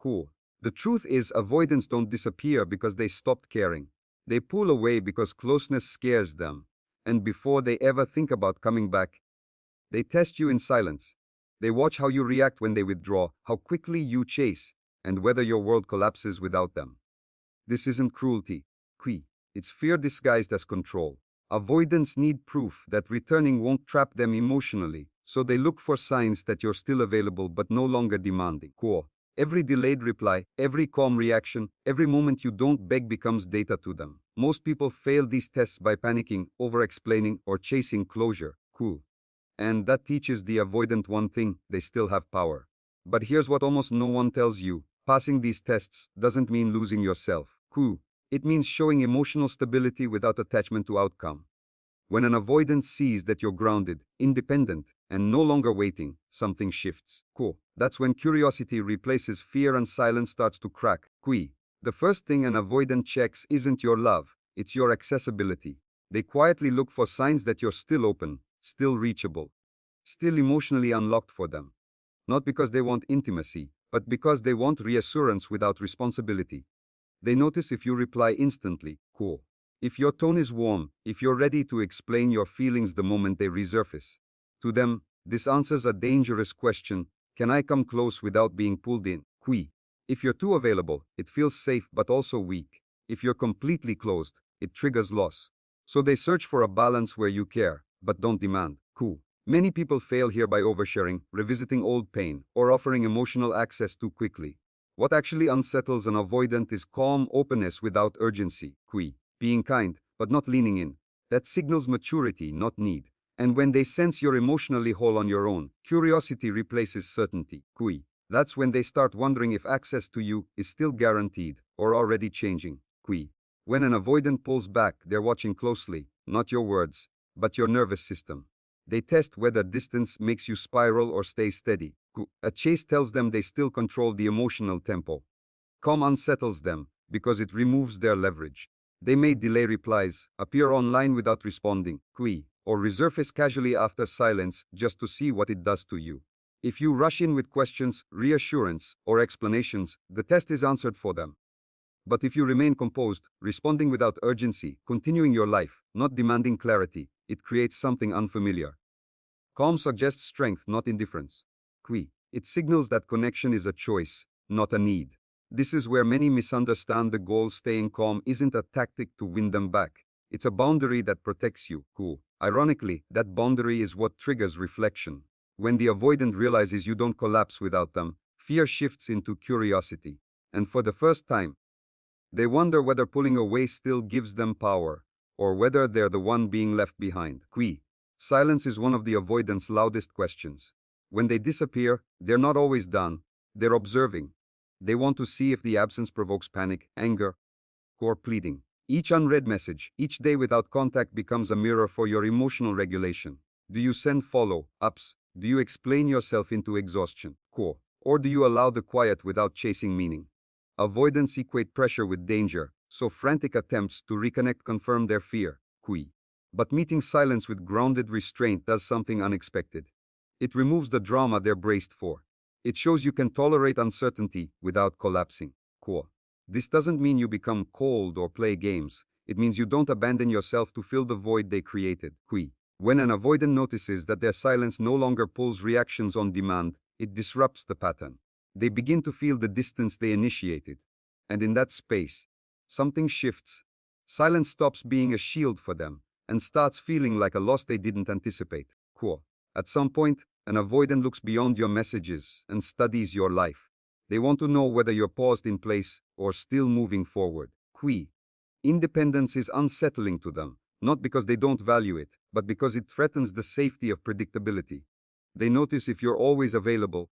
Cool. The truth is, avoidants don't disappear because they stopped caring. They pull away because closeness scares them. And before they ever think about coming back, they test you in silence. They watch how you react when they withdraw, how quickly you chase, and whether your world collapses without them. This isn't cruelty. It's fear disguised as control. Avoidants need proof that returning won't trap them emotionally, so they look for signs that you're still available but no longer demanding. Every delayed reply, every calm reaction, every moment you don't beg becomes data to them. Most people fail these tests by panicking, over-explaining, or chasing closure. And that teaches the avoidant one thing: they still have power. But here's what almost no one tells you: passing these tests doesn't mean losing yourself. It means showing emotional stability without attachment to outcome. When an avoidant sees that you're grounded, independent, and no longer waiting, something shifts. That's when curiosity replaces fear and silence starts to crack. The first thing an avoidant checks isn't your love, it's your accessibility. They quietly look for signs that you're still open, still reachable, still emotionally unlocked for them. Not because they want intimacy, but because they want reassurance without responsibility. They notice if you reply instantly, if your tone is warm, if you're ready to explain your feelings the moment they resurface. To them, this answers a dangerous question: can I come close without being pulled in? If you're too available, it feels safe but also weak. If you're completely closed, it triggers loss. So they search for a balance where you care, but don't demand. Many people fail here by oversharing, revisiting old pain, or offering emotional access too quickly. What actually unsettles an avoidant is calm openness without urgency. Being kind, but not leaning in. That signals maturity, not need. And when they sense you're emotionally whole on your own, curiosity replaces certainty. That's when they start wondering if access to you is still guaranteed or already changing. When an avoidant pulls back, they're watching closely, not your words, but your nervous system. They test whether distance makes you spiral or stay steady. A chase tells them they still control the emotional tempo. Calm unsettles them because it removes their leverage. They may delay replies, appear online without responding, or resurface casually after silence just to see what it does to you. If you rush in with questions, reassurance, or explanations, the test is answered for them. But if you remain composed, responding without urgency, continuing your life, not demanding clarity, it creates something unfamiliar. Calm suggests strength, not indifference. It signals that connection is a choice, not a need. This is where many misunderstand the goal. Staying calm isn't a tactic to win them back. It's a boundary that protects you. Ironically, that boundary is what triggers reflection. When the avoidant realizes you don't collapse without them, fear shifts into curiosity. And for the first time, they wonder whether pulling away still gives them power, or whether they're the one being left behind. Silence is one of the avoidant's loudest questions. When they disappear, they're not always done. They're observing. They want to see if the absence provokes panic, anger, or pleading. Each unread message, each day without contact becomes a mirror for your emotional regulation. Do you send follow-ups? Do you explain yourself into exhaustion? Or do you allow the quiet without chasing meaning? Avoidants equate pressure with danger, so frantic attempts to reconnect confirm their fear. But meeting silence with grounded restraint does something unexpected. It removes the drama they're braced for. It shows you can tolerate uncertainty without collapsing. This doesn't mean you become cold or play games. It means you don't abandon yourself to fill the void they created. When an avoidant notices that their silence no longer pulls reactions on demand, it disrupts the pattern. They begin to feel the distance they initiated. And in that space, something shifts. Silence stops being a shield for them and starts feeling like a loss they didn't anticipate. At some point, an avoidant looks beyond your messages and studies your life. They want to know whether you're paused in place or still moving forward. Independence is unsettling to them, not because they don't value it, but because it threatens the safety of predictability. They notice if you're always available,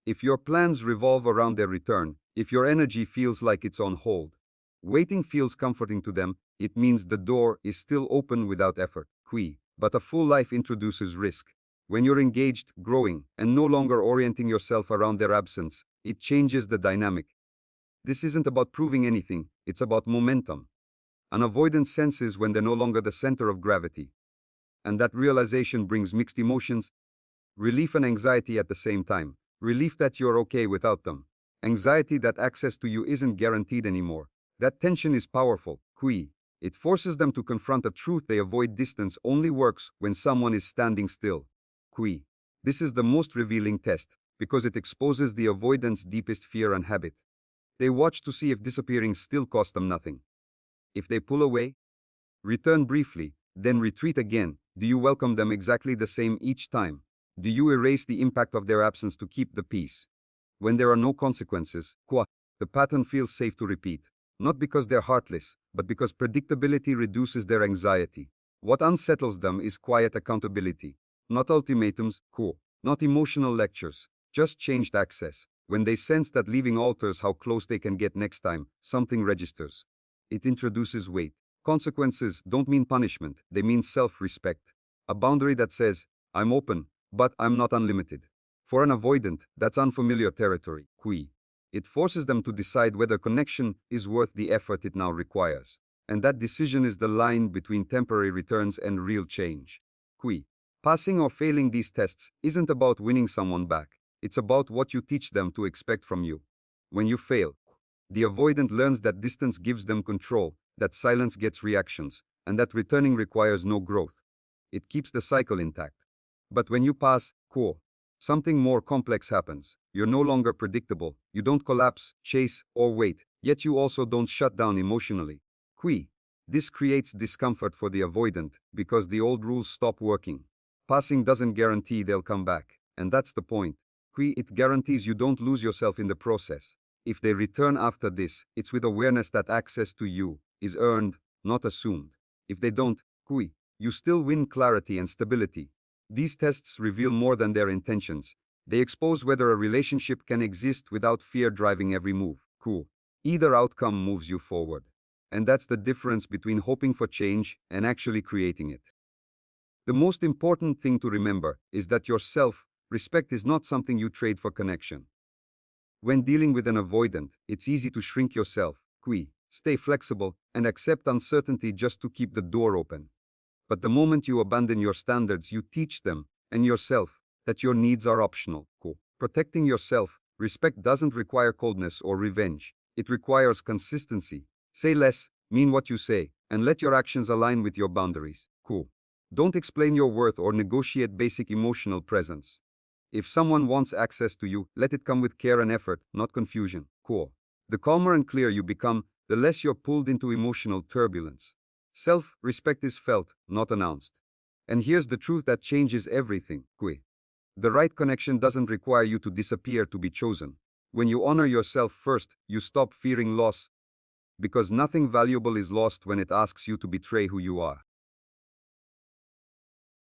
if your plans revolve around their return, if your energy feels like it's on hold. Waiting feels comforting to them. It means the door is still open without effort. But a full life introduces risk. When you're engaged, growing, and no longer orienting yourself around their absence, it changes the dynamic. This isn't about proving anything, it's about momentum. An avoidant senses when they're no longer the center of gravity. And that realization brings mixed emotions, relief and anxiety at the same time. Relief that you're okay without them, Anxiety that access to you isn't guaranteed anymore. That tension is powerful. Qui. It forces them to confront a truth they avoid. Distance only works when someone is standing still. Qui. This is the most revealing test, because it exposes the avoidant's deepest fear and habit. They watch to see if disappearing still costs them nothing. If they pull away, return briefly, then retreat again, do you welcome them exactly the same each time? Do you erase the impact of their absence to keep the peace? When there are no consequences, the pattern feels safe to repeat. Not because they're heartless, but because predictability reduces their anxiety. What unsettles them is quiet accountability. Not ultimatums, not emotional lectures, just changed access. When they sense that leaving alters how close they can get next time, something registers. It introduces weight. Consequences don't mean punishment, they mean self-respect. A boundary that says, I'm open, but I'm not unlimited. For an avoidant, that's unfamiliar territory. It forces them to decide whether connection is worth the effort it now requires. And that decision is the line between temporary returns and real change. Passing or failing these tests isn't about winning someone back. It's about what you teach them to expect from you. When you fail, the avoidant learns that distance gives them control, that silence gets reactions, and that returning requires no growth. It keeps the cycle intact. But when you pass, something more complex happens. You're no longer predictable. You don't collapse, chase, or wait, yet you also don't shut down emotionally. This creates discomfort for the avoidant because the old rules stop working. Passing doesn't guarantee they'll come back, and that's the point. It guarantees you don't lose yourself in the process. If they return after this, it's with awareness that access to you is earned, not assumed. If they don't, you still win clarity and stability. These tests reveal more than their intentions. They expose whether a relationship can exist without fear driving every move. Either outcome moves you forward. And that's the difference between hoping for change and actually creating it. The most important thing to remember is that your self-respect is not something you trade for connection. When dealing with an avoidant, it's easy to shrink yourself, stay flexible, and accept uncertainty just to keep the door open. But the moment you abandon your standards, you teach them, and yourself, that your needs are optional. Protecting yourself, respect doesn't require coldness or revenge. It requires consistency. Say less, mean what you say, and let your actions align with your boundaries. Don't explain your worth or negotiate basic emotional presence. If someone wants access to you, let it come with care and effort, not confusion. The calmer and clearer you become, the less you're pulled into emotional turbulence. Self-respect is felt, not announced. And here's the truth that changes everything. The right connection doesn't require you to disappear to be chosen. When you honor yourself first, you stop fearing loss. Because nothing valuable is lost when it asks you to betray who you are.